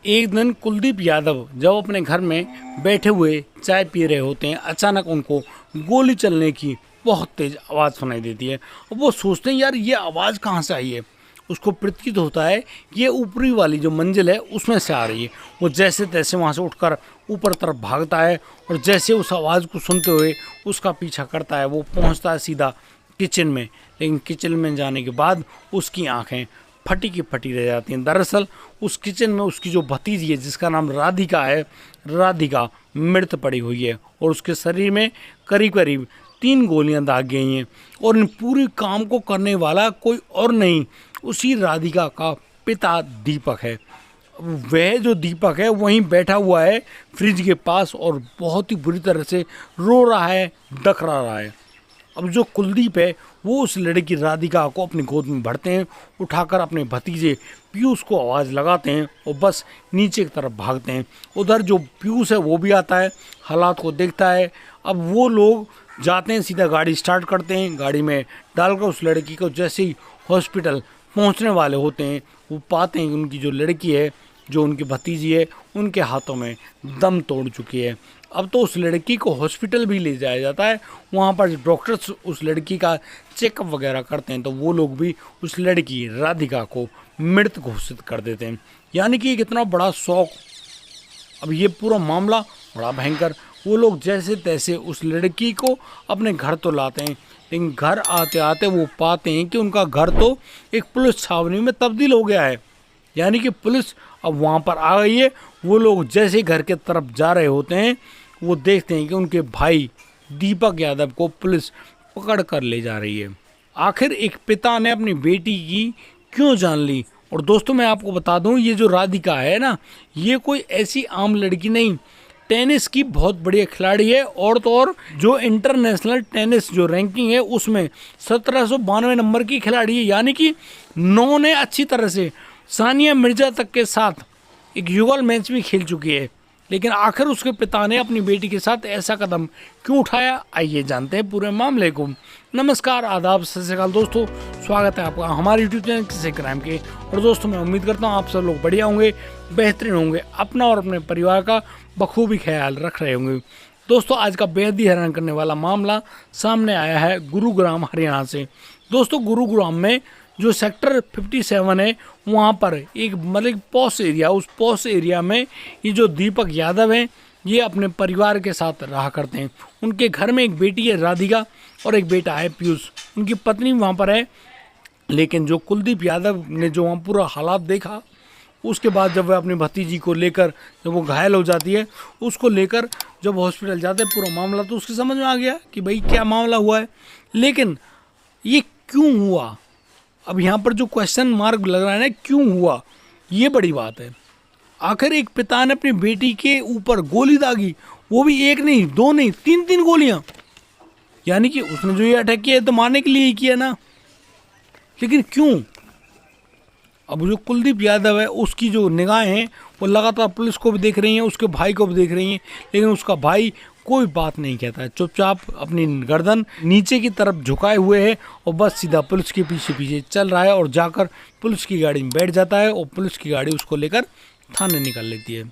एक दिन कुलदीप यादव जब अपने घर में बैठे हुए चाय पी रहे होते हैं, अचानक उनको गोली चलने की बहुत तेज आवाज़ सुनाई देती है। और वो सोचते हैं यार ये आवाज़ कहाँ से आई है। उसको प्रतीत होता है कि ये ऊपरी वाली जो मंजिल है उसमें से आ रही है। वो जैसे तैसे वहाँ से उठकर ऊपर तरफ भागता है और जैसे उस आवाज़ को सुनते हुए उसका पीछा करता है। वो पहुँचता है सीधा किचन में, लेकिन किचन में जाने के बाद उसकी आंखें फटी की फटी रह जाती हैं। दरअसल उस किचन में उसकी जो भतीजी है जिसका नाम राधिका है, राधिका मृत पड़ी हुई है और उसके शरीर में करीब करीब 3 गोलियां दाग गई हैं। और इन पूरी काम को करने वाला कोई और नहीं, उसी राधिका का पिता दीपक है। वह जो दीपक है वहीं बैठा हुआ है फ्रिज के पास और बहुत ही बुरी तरह से रो रहा है, डकरा रहा है। अब जो कुलदीप है वो उस लड़की राधिका को अपनी गोद में भरते हैं, उठाकर अपने भतीजे पीयूष को आवाज़ लगाते हैं और बस नीचे की तरफ भागते हैं। उधर जो पीयूष है वो भी आता है, हालात को देखता है। अब वो लोग जाते हैं, सीधा गाड़ी स्टार्ट करते हैं, गाड़ी में डालकर उस लड़की को जैसे ही हॉस्पिटल पहुंचने वाले होते हैं वो पाते हैं कि उनकी जो लड़की है, जो उनकी भतीजी है, उनके हाथों में दम तोड़ चुकी है। अब तो उस लड़की को हॉस्पिटल भी ले जाया जाता है। वहाँ पर डॉक्टर्स उस लड़की का चेकअप वगैरह करते हैं तो वो लोग भी उस लड़की राधिका को मृत घोषित कर देते हैं। यानी कि कितना बड़ा शौक। अब ये पूरा मामला बड़ा भयंकर। वो लोग जैसे तैसे उस लड़की को अपने घर तो लाते हैं, लेकिन घर आते आते वो पाते हैं कि उनका घर तो एक पुलिस छावनी में तब्दील हो गया है। यानी कि पुलिस अब वहाँ पर आ गई है। वो लोग जैसे घर के तरफ जा रहे होते हैं वो देखते हैं कि उनके भाई दीपक यादव को पुलिस पकड़ कर ले जा रही है। आखिर एक पिता ने अपनी बेटी की क्यों जान ली। और दोस्तों मैं आपको बता दूं, ये जो राधिका है ना, ये कोई ऐसी आम लड़की नहीं, टेनिस की बहुत बढ़िया खिलाड़ी है। और तो और जो इंटरनेशनल टेनिस जो रैंकिंग है उसमें 1792 नंबर की खिलाड़ी है। यानी कि 9 ने अच्छी तरह से सानिया मिर्जा तक के साथ एक युगल मैच भी खेल चुकी है। लेकिन आखिर उसके पिता ने अपनी बेटी के साथ ऐसा कदम क्यों उठाया, आइए जानते हैं पूरे मामले को। नमस्कार, आदाब, सत श्री अकाल दोस्तों, स्वागत है आपका हमारे यूट्यूब चैनल किस्से क्राइम के। और दोस्तों मैं उम्मीद करता हूँ आप सब लोग बढ़िया होंगे, बेहतरीन होंगे, अपना और अपने परिवार का बखूबी ख्याल रख रहे होंगे। दोस्तों आज का बेहद ही हैरान करने वाला मामला सामने आया है गुरुग्राम हरियाणा से। दोस्तों गुरुग्राम में जो सेक्टर 57 है वहाँ पर एक मतलब पॉश एरिया, उस पॉश एरिया में ये जो दीपक यादव हैं ये अपने परिवार के साथ रहा करते हैं। उनके घर में एक बेटी है राधिका और एक बेटा है पीयूष। उनकी पत्नी वहाँ पर है। लेकिन जो कुलदीप यादव ने जो वहाँ पूरा हालात देखा, उसके बाद जब वह अपनी भतीजी को लेकर जब वो घायल हो जाती है, उसको लेकर जब हॉस्पिटल जाते हैं पूरा मामला तो उसके समझ में आ गया कि भाई क्या मामला हुआ है। लेकिन ये क्यों हुआ, अब यहाँ पर जो क्वेश्चन मार्क लग रहा है ना, क्यों हुआ, ये बड़ी बात है। आखिर एक पिता ने अपनी बेटी के ऊपर गोली दागी, वो भी एक नहीं, 2 नहीं, 3 गोलियां। यानी कि उसने जो ये अटैक किया है तो मारने के लिए ही किया ना, लेकिन क्यों। अब जो कुलदीप यादव है उसकी जो निगाहें हैं वो लगातार पुलिस को भी देख रही हैं, उसके भाई को भी देख रही हैं, लेकिन उसका भाई कोई बात नहीं कहता है, चुपचाप अपनी गर्दन नीचे की तरफ झुकाए हुए है और बस सीधा पुलिस के पीछे पीछे चल रहा है और जाकर पुलिस की गाड़ी में बैठ जाता है और पुलिस की गाड़ी उसको लेकर थाने निकल लेती है।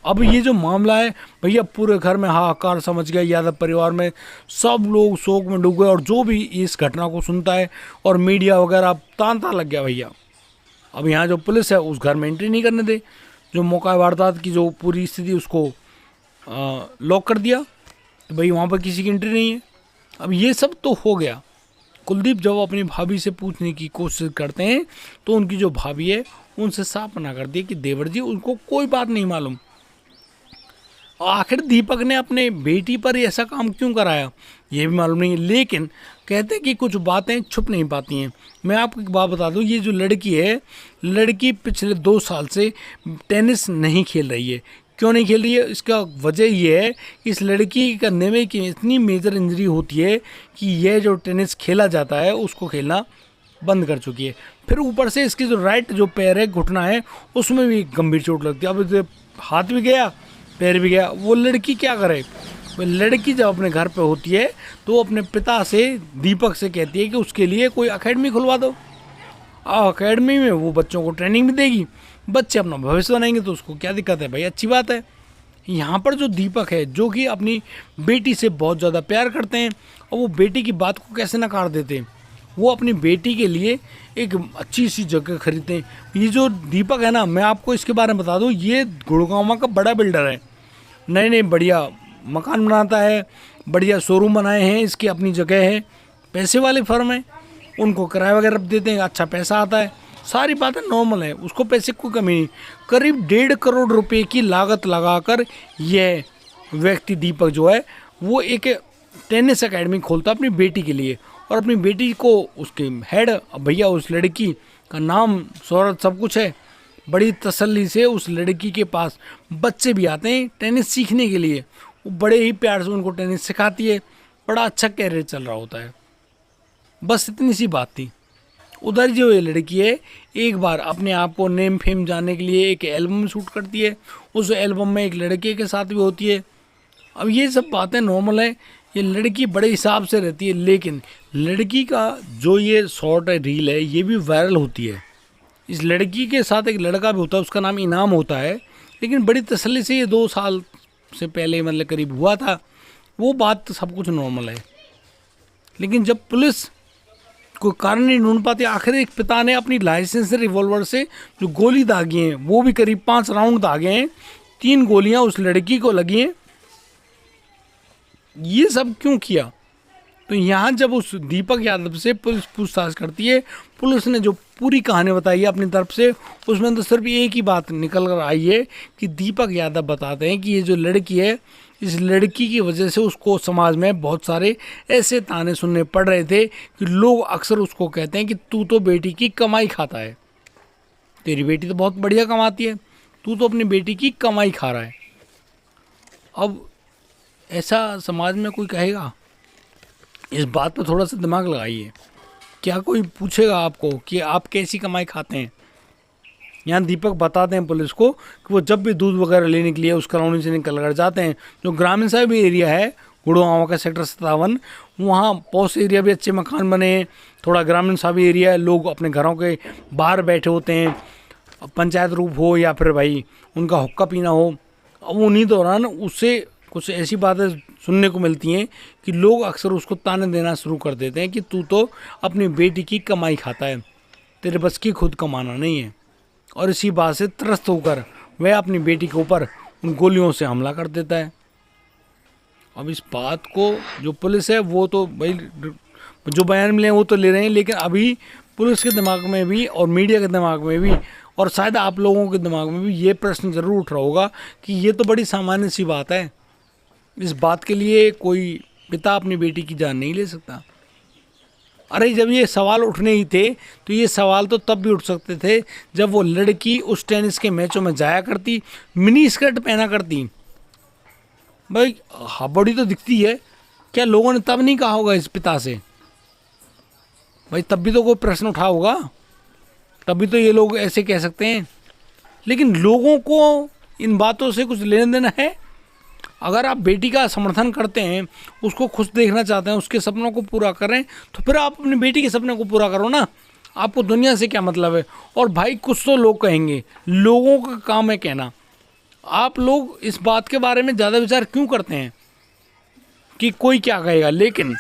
अब ये जो मामला है भैया पूरे घर में हाहाकार समझ गया, यादव परिवार में सब लोग शोक में डूब गए और जो भी इस घटना को सुनता है और मीडिया वगैरह तांता लग गया भैया। अब यहाँ जो पुलिस है उस घर में एंट्री नहीं करने दे, जो मौका वारदात की जो पूरी स्थिति उसको लॉक कर दिया तो भाई वहाँ पर किसी की एंट्री नहीं है। अब ये सब तो हो गया। कुलदीप जब अपनी भाभी से पूछने की कोशिश करते हैं तो उनकी जो भाभी है उनसे साफ मना कर दिया कि देवर जी उनको कोई बात नहीं मालूम। आखिर दीपक ने अपने बेटी पर ऐसा काम क्यों कराया ये भी मालूम नहीं है। लेकिन कहते हैं कि कुछ बातें छुप नहीं पाती हैं। मैं आपको एक बात बता दूं, ये जो लड़की है, लड़की पिछले 2 साल से टेनिस नहीं खेल रही है। क्यों नहीं खेल रही है, इसका वजह ये है कि इस लड़की करने में कि इतनी मेजर इंजरी होती है कि यह जो टेनिस खेला जाता है उसको खेलना बंद कर चुकी है। फिर ऊपर से इसकी जो राइट जो पैर है, घुटना है, उसमें भी गंभीर चोट लगती है। अब हाथ भी गया, पैर भी गया। वो लड़की क्या करे, वो लड़की जब अपने घर पे होती है तो वो अपने पिता से, दीपक से कहती है कि उसके लिए कोई अकेडमी खुलवा दो। अकेडमी में वो बच्चों को ट्रेनिंग भी देगी, बच्चे अपना भविष्य बनाएंगे तो उसको क्या दिक्कत है भाई, अच्छी बात है। यहाँ पर जो दीपक है जो कि अपनी बेटी से बहुत ज़्यादा प्यार करते हैं और वो बेटी की बात को कैसे नकार देते हैं, वो अपनी बेटी के लिए एक अच्छी सी जगह खरीदते हैं। ये जो दीपक है ना, मैं आपको इसके बारे में बता दूँ, ये गुड़गांव का बड़ा बिल्डर है, नए नए बढ़िया मकान बनाता है, बढ़िया शोरूम बनाए हैं, इसकी अपनी जगह है, पैसे वाले फर्म है, उनको किराया वगैरह देते हैं, अच्छा पैसा आता है, सारी बातें नॉर्मल है, उसको पैसे की कोई कमी नहीं। करीब 1.5 करोड़ रुपए की लागत लगाकर यह व्यक्ति दीपक जो है वो एक टेनिस एकेडमी खोलता है अपनी बेटी के लिए, और अपनी बेटी को उसके हेड भैया उस लड़की का नाम शोहरत सब कुछ है, बड़ी तसल्ली से उस लड़की के पास बच्चे भी आते हैं टेनिस सीखने के लिए, वो बड़े ही प्यार से उनको टेनिस सिखाती है, बड़ा अच्छा कैरियर चल रहा होता है। बस इतनी सी बात थी। उधर जो ये लड़की है एक बार अपने आप को नेम फेम जानने के लिए एक एल्बम शूट करती है, उस एल्बम में एक लड़के के साथ भी होती है। अब ये सब बातें नॉर्मल है, ये लड़की बड़े हिसाब से रहती है, लेकिन लड़की का जो ये शॉर्ट रील है ये भी वायरल होती है। इस लड़की के साथ एक लड़का भी होता है, उसका नाम इनाम होता है, लेकिन बड़ी तसल्ली से ये 2 साल से पहले मतलब करीब हुआ था, वो बात तो सब कुछ नॉर्मल है। लेकिन जब पुलिस कोई कारण नहीं ढूंढ पाती, आखिर एक पिता ने अपनी लाइसेंस रिवॉल्वर से जो गोली दागी हैं वो भी करीब 5 राउंड दागे हैं, 3 गोलियां उस लड़की को लगी हैं। ये सब क्यों किया? तो यहाँ जब उस दीपक यादव से पुलिस पूछताछ करती है, पुलिस ने जो पूरी कहानी बताई है अपनी तरफ से, उसमें तो सिर्फ एक ही बात निकल कर आई है कि दीपक यादव बताते हैं कि ये जो लड़की है, इस लड़की की वजह से उसको समाज में बहुत सारे ऐसे ताने सुनने पड़ रहे थे कि लोग अक्सर उसको कहते हैं कि तू तो बेटी की कमाई खाता है, तेरी बेटी तो बहुत बढ़िया कमाती है, तू तो अपनी बेटी की कमाई खा रहा है। अब ऐसा समाज में कोई कहेगा? इस बात पर थोड़ा सा दिमाग लगाइए। क्या कोई पूछेगा आपको कि आप कैसी कमाई खाते हैं? यहाँ दीपक बताते हैं पुलिस को कि वो जब भी दूध वगैरह लेने के लिए उस कॉलोनी से निकल कर जाते हैं, जो ग्रामीण सा भी एरिया है गुड़गांव का सेक्टर 57, वहाँ पॉश एरिया भी अच्छे मकान बने हैं, थोड़ा ग्रामीण सा भी एरिया है, लोग अपने घरों के बाहर बैठे होते हैं, पंचायत रूप हो या फिर भाई उनका हुक्का पीना हो। अब उन्हीं दौरान उससे कुछ ऐसी बातें सुनने को मिलती हैं कि लोग अक्सर उसको ताने देना शुरू कर देते हैं कि तू तो अपनी बेटी की कमाई खाता है, तेरे बस की खुद कमाना नहीं है। और इसी बात से त्रस्त होकर वह अपनी बेटी के ऊपर उन गोलियों से हमला कर देता है। अब इस बात को जो पुलिस है वो तो भाई जो बयान मिले हैं वो तो ले रहे हैं, लेकिन अभी पुलिस के दिमाग में भी और मीडिया के दिमाग में भी और शायद आप लोगों के दिमाग में भी ये प्रश्न ज़रूर उठ रहा होगा कि ये तो बड़ी सामान्य सी बात है, इस बात के लिए कोई पिता अपनी बेटी की जान नहीं ले सकता। अरे जब ये सवाल उठने ही थे तो ये सवाल तो तब भी उठ सकते थे जब वो लड़की उस टेनिस के मैचों में जाया करती, मिनी स्कर्ट पहना करती। भाई हाँ बड़ी तो दिखती है, क्या लोगों ने तब नहीं कहा होगा इस पिता से? भाई तब भी तो कोई प्रश्न उठा होगा, तभी तो ये लोग ऐसे कह सकते हैं। लेकिन लोगों को इन बातों से कुछ लेना देना है? अगर आप बेटी का समर्थन करते हैं, उसको खुश देखना चाहते हैं, उसके सपनों को पूरा करें, तो फिर आप अपनी बेटी के सपने को पूरा करो ना। आपको दुनिया से क्या मतलब है? और भाई कुछ तो लोग कहेंगे, लोगों का काम है कहना। आप लोग इस बात के बारे में ज़्यादा विचार क्यों करते हैं कि कोई क्या कहेगा? लेकिन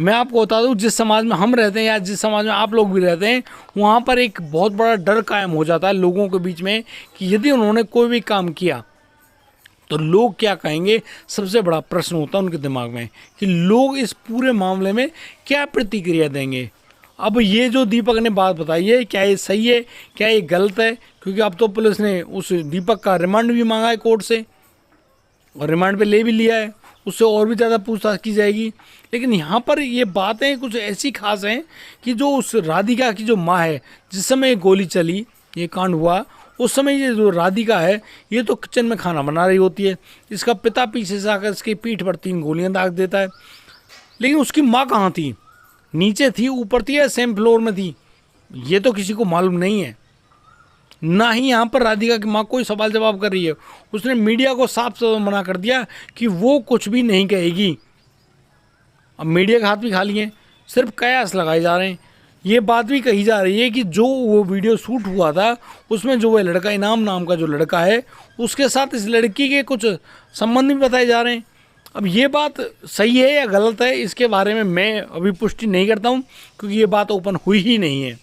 मैं आपको बता दूं, जिस समाज में हम रहते हैं या जिस समाज में आप लोग भी रहते हैं, वहाँ पर एक बहुत बड़ा डर कायम हो जाता है लोगों के बीच में कि यदि उन्होंने कोई भी काम किया तो लोग क्या कहेंगे। सबसे बड़ा प्रश्न होता है उनके दिमाग में कि लोग इस पूरे मामले में क्या प्रतिक्रिया देंगे। अब ये जो दीपक ने बात बताई है, क्या ये सही है, क्या ये गलत है? क्योंकि अब तो पुलिस ने उस दीपक का रिमांड भी मांगा है कोर्ट से, और रिमांड पे ले भी लिया है, उससे और भी ज़्यादा पूछताछ की जाएगी। लेकिन यहाँ पर ये बातें कुछ ऐसी खास हैं कि जो उस राधिका की जो माँ है, जिस समय ये गोली चली, ये कांड हुआ, उस समय ये जो राधिका है ये तो किचन में खाना बना रही होती है, इसका पिता पीछे से आकर इसकी पीठ पर 3 गोलियां दाग देता है। लेकिन उसकी माँ कहाँ थी? नीचे थी, ऊपर थी या सेम फ्लोर में थी? ये तो किसी को मालूम नहीं है। ना ही यहाँ पर राधिका की माँ कोई सवाल जवाब कर रही है। उसने मीडिया को साफ साफ मना कर दिया कि वो कुछ भी नहीं कहेगी। अब मीडिया के हाथ भी खाली हैं, सिर्फ कयास लगाए जा रहे हैं। ये बात भी कही जा रही है कि जो वो वीडियो शूट हुआ था उसमें जो वो लड़का, इनाम नाम का जो लड़का है, उसके साथ इस लड़की के कुछ संबंध भी बताए जा रहे हैं। अब ये बात सही है या गलत है, इसके बारे में मैं अभी पुष्टि नहीं करता हूँ, क्योंकि ये बात ओपन हुई ही नहीं है।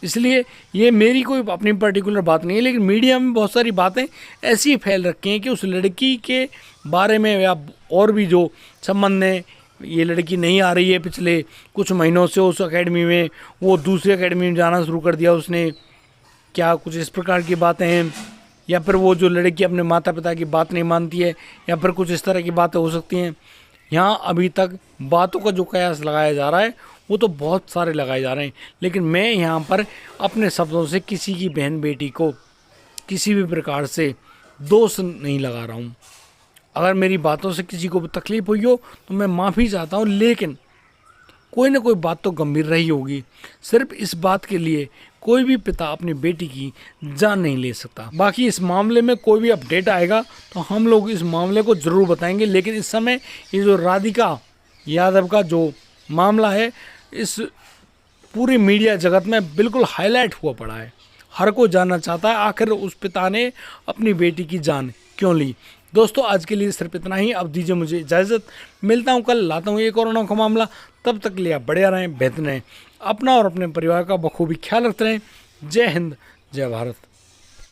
इसलिए ये मेरी कोई अपनी पर्टिकुलर बात नहीं है, लेकिन मीडिया में बहुत सारी बातें ऐसी फैल रखी हैं कि उस लड़की के बारे में या और भी जो संबंध है, ये लड़की नहीं आ रही है पिछले कुछ महीनों से उस एकेडमी में, वो दूसरी एकेडमी में जाना शुरू कर दिया उसने, क्या कुछ इस प्रकार की बातें हैं, या फिर वो जो लड़की अपने माता पिता की बात नहीं मानती है, या फिर कुछ इस तरह की बातें हो सकती हैं। यहाँ अभी तक बातों का जो कयास लगाया जा रहा है वो तो बहुत सारे लगाए जा रहे हैं, लेकिन मैं यहाँ पर अपने शब्दों से किसी की बहन बेटी को किसी भी प्रकार से दोष नहीं लगा रहा हूँ। अगर मेरी बातों से किसी को तकलीफ हुई हो तो मैं माफ़ी चाहता हूँ, लेकिन कोई ना कोई बात तो गंभीर रही होगी। सिर्फ इस बात के लिए कोई भी पिता अपनी बेटी की जान नहीं ले सकता। बाकी इस मामले में कोई भी अपडेट आएगा तो हम लोग इस मामले को ज़रूर बताएंगे, लेकिन इस समय ये जो राधिका यादव का जो मामला है, इस पूरी मीडिया जगत में बिल्कुल हाईलाइट हुआ पड़ा है। हर कोई जानना चाहता है आखिर उस पिता ने अपनी बेटी की जान क्यों ली। दोस्तों आज के लिए सिर्फ इतना ही, अब दीजिए मुझे इजाज़त। मिलता हूँ कल, लाता हूँ एक और अनोखा मामला। तब तक लिए आप बढ़िया रहें, बेहतर रहें, अपना और अपने परिवार का बखूबी ख्याल रखते रहें। जय हिंद, जय भारत।